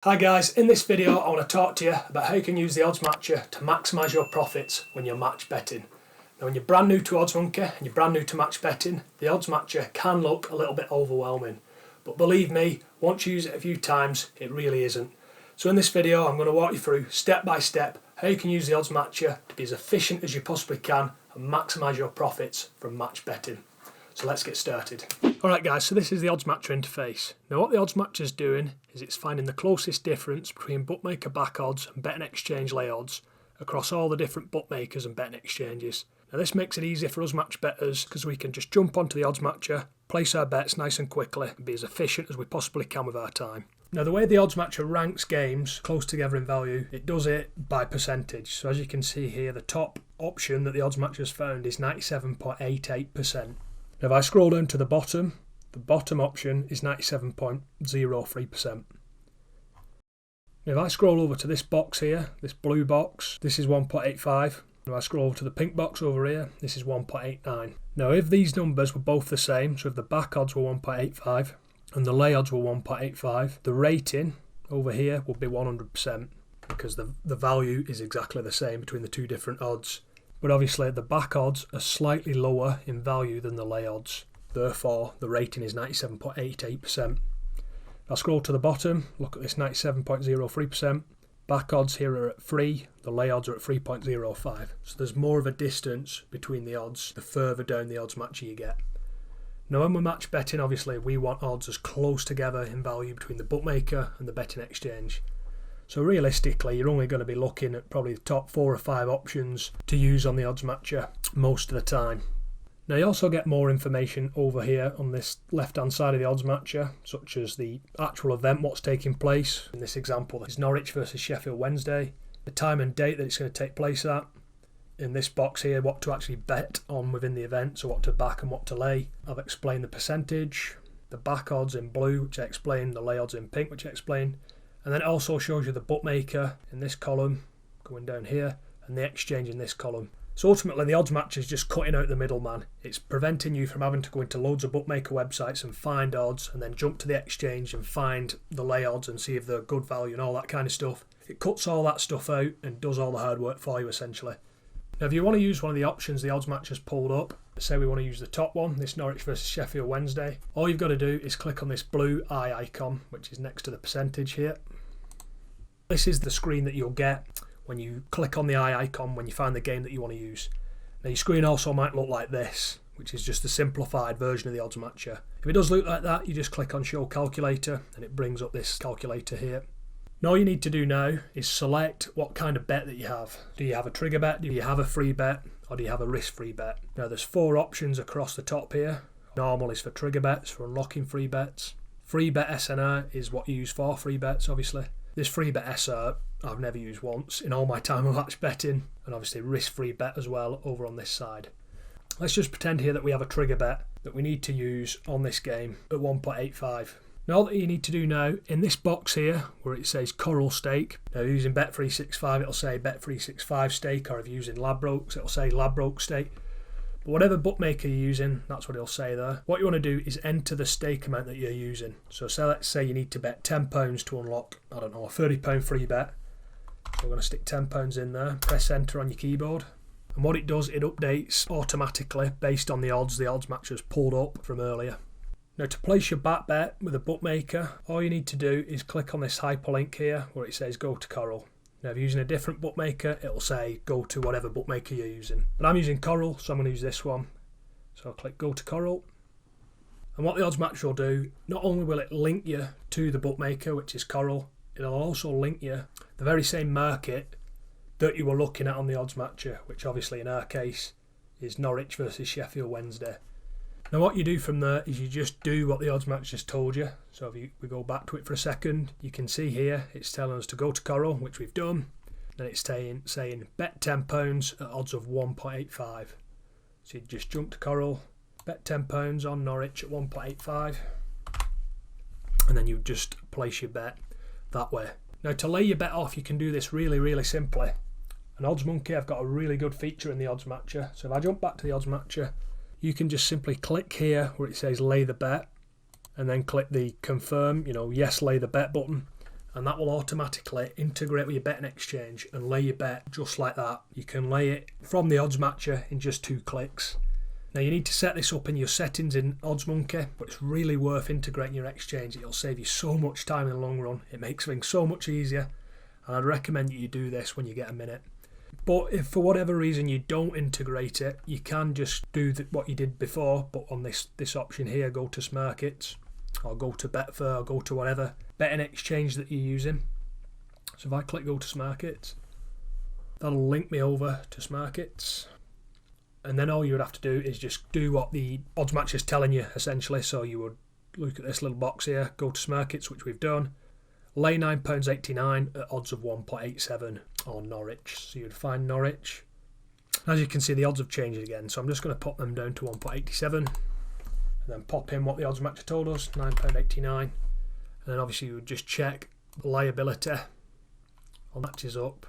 Hi guys, in this video I want to talk to you about how you can use the OddsMatcher to maximise your profits when you're match betting. Now when you're brand new to OddsMonkey and you're brand new to match betting, the OddsMatcher can look a little bit overwhelming. But believe me, once you use it a few times, it really isn't. So in this video I'm going to walk you through step by step how you can use the OddsMatcher to be as efficient as you possibly can and maximise your profits from match betting. So let's get started. Alright guys, so this is the OddsMatcher interface. Now what the OddsMatcher is doing is it's finding the closest difference between bookmaker back odds and betting exchange lay odds across all the different bookmakers and betting exchanges. Now this makes it easier for us match bettors because we can just jump onto the OddsMatcher, place our bets nice and quickly and be as efficient as we possibly can with our time. Now the way the OddsMatcher ranks games close together in value, it does it by percentage. So as you can see here, the top option that the OddsMatcher has found is 97.88%. Now if I scroll down to the bottom option is 97.03%. Now if I scroll over to this box here, this blue box, this is 1.85. Now I scroll over to the pink box over here, this is 1.89. Now if these numbers were both the same, so if the back odds were 1.85 and the lay odds were 1.85, the rating over here would be 100% because the value is exactly the same between the two different odds. But obviously the back odds are slightly lower in value than the lay odds. Therefore, the rating is 97.88%. I'll scroll to the bottom, look at this 97.03%. Back odds here are at 3, the lay odds are at 3.05. So there's more of a distance between the odds the further down the OddsMatcher you get. Now when we're match betting, obviously we want odds as close together in value between the bookmaker and the betting exchange. So realistically, you're only going to be looking at probably the top 4 or 5 options to use on the OddsMatcher most of the time. Now you also get more information over here on this left-hand side of the OddsMatcher, such as the actual event, what's taking place. In this example, is Norwich versus Sheffield Wednesday, the time and date that it's going to take place at. In this box here, what to actually bet on within the event, so what to back and what to lay. I've explained the percentage, the back odds in blue, which I explained, the lay odds in pink, which I explained. And then it also shows you the bookmaker in this column, going down here, and the exchange in this column. So ultimately the OddsMatcher is just cutting out the middleman. It's preventing you from having to go into loads of bookmaker websites and find odds and then jump to the exchange and find the lay odds and see if they're good value and all that kind of stuff. It cuts all that stuff out and does all the hard work for you essentially. Now if you want to use one of the options the OddsMatcher's pulled up, say we want to use the top one, this Norwich versus Sheffield Wednesday, all you've got to do is click on this blue eye icon, which is next to the percentage here. This is the screen that you'll get when you click on the eye icon when you find the game that you want to use. Now your screen also might look like this, which is just a simplified version of the OddsMatcher. If it does look like that, you just click on Show Calculator and it brings up this calculator here. Now all you need to do now is select what kind of bet that you have. Do you have a trigger bet, do you have a free bet, or do you have a risk-free bet? Now there's 4 options across the top here. Normal is for trigger bets, for unlocking free bets. Free bet SNR is what you use for free bets, obviously. This free bet SR I've never used once in all my time of match betting, and obviously risk-free bet as well over on this side. Let's just pretend here that we have a trigger bet that we need to use on this game at 1.85. Now all that you need to do now, in this box here where it says Coral Stake, now if you're using Bet365 it'll say Bet365 Stake, or if you're using Ladbrokes it'll say Ladbrokes Stake. But whatever bookmaker you're using, that's what it'll say there. What you want to do is enter the stake amount that you're using. So let's say you need to bet £10 to unlock, I don't know, a £30 free bet. So we're going to stick £10 in there, press enter on your keyboard. And what it does, it updates automatically based on the odds the OddsMatcher's pulled up from earlier. Now to place your back bet with a bookmaker, all you need to do is click on this hyperlink here where it says go to Coral. Now if you're using a different bookmaker, it'll say go to whatever bookmaker you're using. But I'm using Coral, so I'm going to use this one. So I'll click go to Coral. And what the OddsMatcher will do, not only will it link you to the bookmaker, which is Coral, it'll also link you the very same market that you were looking at on the OddsMatcher, which obviously in our case is Norwich versus Sheffield Wednesday. Now what you do from there is you just do what the OddsMatcher has told you. So if we go back to it for a second, you can see here it's telling us to go to Coral, which we've done. Then it's saying bet £10 at odds of 1.85. So you just jump to Coral, bet £10 on Norwich at 1.85, and then you just place your bet that way. Now to lay your bet off, you can do this really simply. And OddsMonkey have got a really good feature in the OddsMatcher. So if I jump back to the OddsMatcher, you can just simply click here where it says lay the bet and then click the confirm, yes, lay the bet button, and that will automatically integrate with your betting exchange and lay your bet just like that. You can lay it from the OddsMatcher in just 2 clicks. Now you need to set this up in your settings in OddsMonkey, but it's really worth integrating your exchange. It'll save you so much time in the long run. It makes things so much easier, and I'd recommend that you do this when you get a minute. But if for whatever reason you don't integrate it, you can just do what you did before, but on this option here, go to Smarkets, or go to Betfair, or go to whatever betting exchange that you're using. So if I click go to Smarkets, that'll link me over to Smarkets. And then all you would have to do is just do what the OddsMatcher is telling you, essentially. So you would look at this little box here, go to Smarkets, which we've done, lay £9.89 at odds of 1.87 on Norwich. So you'd find Norwich. As you can see, the odds have changed again. So I'm just going to pop them down to 1.87 and then pop in what the OddsMatcher told us, £9.89. And then obviously you would just check the liability matches up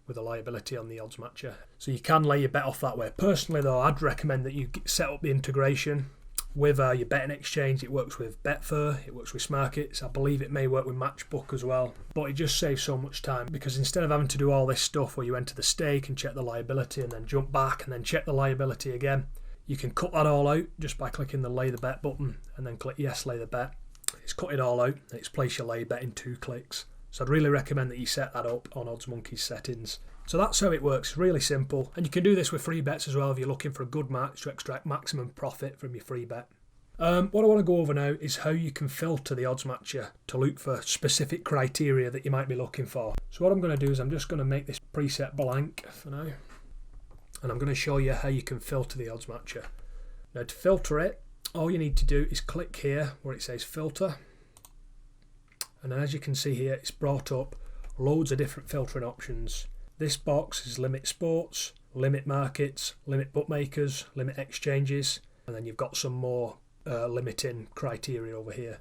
with a liability on the OddsMatcher. So you can lay your bet off that way. Personally though, I'd recommend that you set up the integration with your betting exchange. It works with Betfair, it works with Smarkets, I believe it may work with Matchbook as well, but it just saves so much time, because instead of having to do all this stuff where you enter the stake and check the liability and then jump back and then check the liability again, you can cut that all out just by clicking the lay the bet button and then click yes, lay the bet. It's cut it all out and it's placed your lay bet in 2 clicks. So I'd really recommend that you set that up on OddsMonkey's settings. So that's how it works, really simple. And you can do this with free bets as well if you're looking for a good match to extract maximum profit from your free bet. What I want to go over now is how you can filter the OddsMatcher to look for specific criteria that you might be looking for. So what I'm going to do is I'm just going to make this preset blank for now. And I'm going to show you how you can filter the OddsMatcher. Now to filter it, all you need to do is click here where it says filter. And as you can see here, it's brought up loads of different filtering options. This box is limit sports, limit markets, limit bookmakers, limit exchanges, and then you've got some more limiting criteria over here.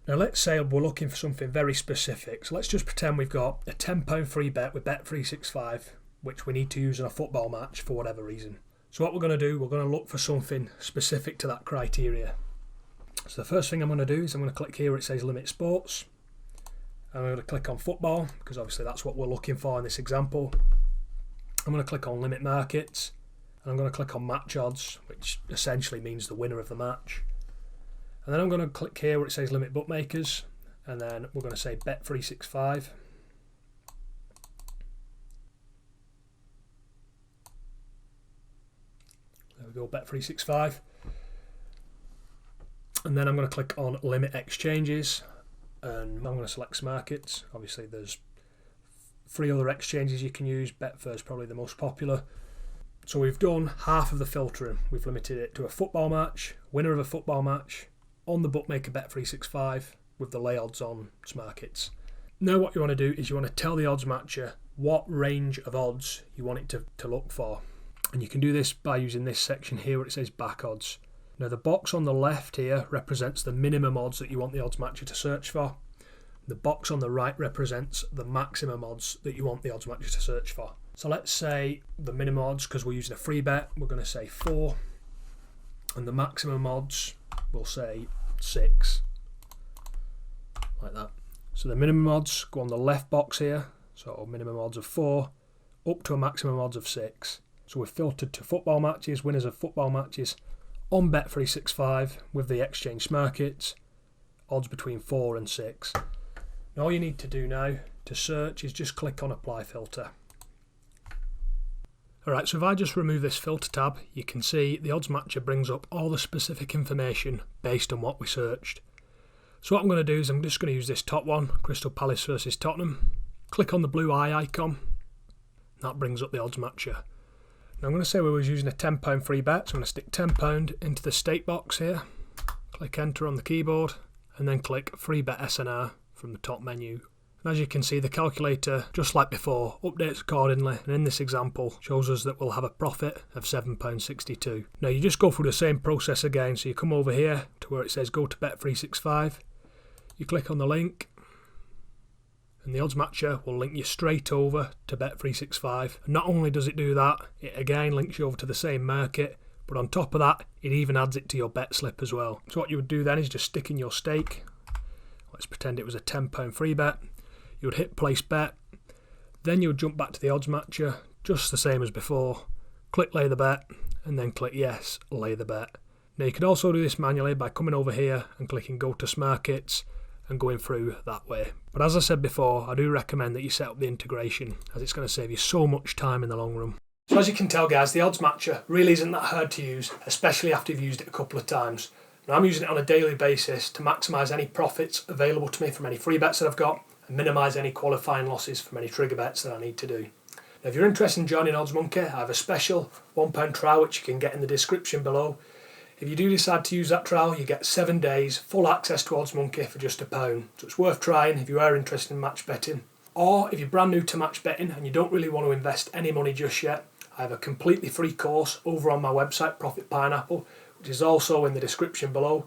Now let's say we're looking for something very specific. So let's just pretend we've got a £10 free bet with Bet365, which we need to use in a football match for whatever reason. So what we're going to do, we're going to look for something specific to that criteria. So the first thing I'm going to do is I'm going to click here where it says limit sports. I'm going to click on football because obviously that's what we're looking for in this example. I'm going to click on limit markets and I'm going to click on match odds, which essentially means the winner of the match. And then I'm going to click here where it says limit bookmakers, and then we're going to say Bet365. There we go, Bet365. And then I'm going to click on limit exchanges. And I'm going to select Markets. Obviously there's 3 other exchanges you can use. Betfair is probably the most popular. So we've done half of the filtering. We've limited it to a football match, winner of a football match, on the bookmaker Bet365 with the lay odds on Markets. Now what you want to do is you want to tell the OddsMatcher what range of odds you want it to look for. And you can do this by using this section here where it says back odds. Now the box on the left here represents the minimum odds that you want the OddsMatcher to search for. The box on the right represents the maximum odds that you want the OddsMatcher to search for. So let's say the minimum odds, because we're using a free bet, we're going to say 4. And the maximum odds, we'll say 6. Like that. So the minimum odds go on the left box here. So minimum odds of 4 up to a maximum odds of 6. So we've filtered to football matches, winners of football matches, on Bet365 with the exchange markets, odds between 4 and 6. Now all you need to do now to search is just click on apply filter. Alright, so if I just remove this filter tab, you can see the OddsMatcher brings up all the specific information based on what we searched. So what I'm going to do is I'm just going to use this top one, Crystal Palace versus Tottenham. Click on the blue eye icon. That brings up the OddsMatcher. Now I'm going to say we were using a £10 free bet, so I'm going to stick £10 into the stake box here, click enter on the keyboard, and then click free bet SNR from the top menu. And as you can see, the calculator, just like before, updates accordingly, and in this example shows us that we'll have a profit of £7.62. Now you just go through the same process again, so you come over here to where it says go to Bet365, you click on the link, and the OddsMatcher will link you straight over to Bet365. And not only does it do that, it again links you over to the same market, but on top of that, it even adds it to your bet slip as well. So what you would do then is just stick in your stake. Let's pretend it was a £10 free bet. you would hit place bet, then you would jump back to the OddsMatcher, just the same as before, click lay the bet, and then click yes, lay the bet. Now you can also do this manually by coming over here and clicking go to Smarkets and going through that way. But as I said before, I do recommend that you set up the integration, as it's going to save you so much time in the long run. So as you can tell guys, the OddsMatcher really isn't that hard to use, especially after you've used it a couple of times. Now I'm using it on a daily basis to maximise any profits available to me from any free bets that I've got and minimise any qualifying losses from any trigger bets that I need to do. Now if you're interested in joining OddsMonkey, I have a special £1 trial which you can get in the description below. If you do decide to use that trial, you get 7 days full access to OddsMonkey for just £1. So it's worth trying if you are interested in match betting. Or if you're brand new to match betting and you don't really want to invest any money just yet, I have a completely free course over on my website, Profit Pineapple, which is also in the description below.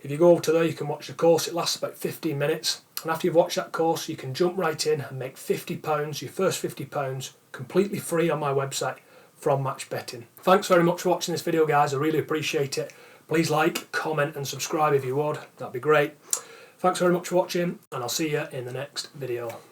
If you go over to there, you can watch the course. It lasts about 15 minutes. And after you've watched that course, you can jump right in and make £50, your first £50, completely free on my website from match betting. Thanks very much for watching this video guys, I really appreciate it. Please like, comment and subscribe if you would, that'd be great. Thanks very much for watching and I'll see you in the next video.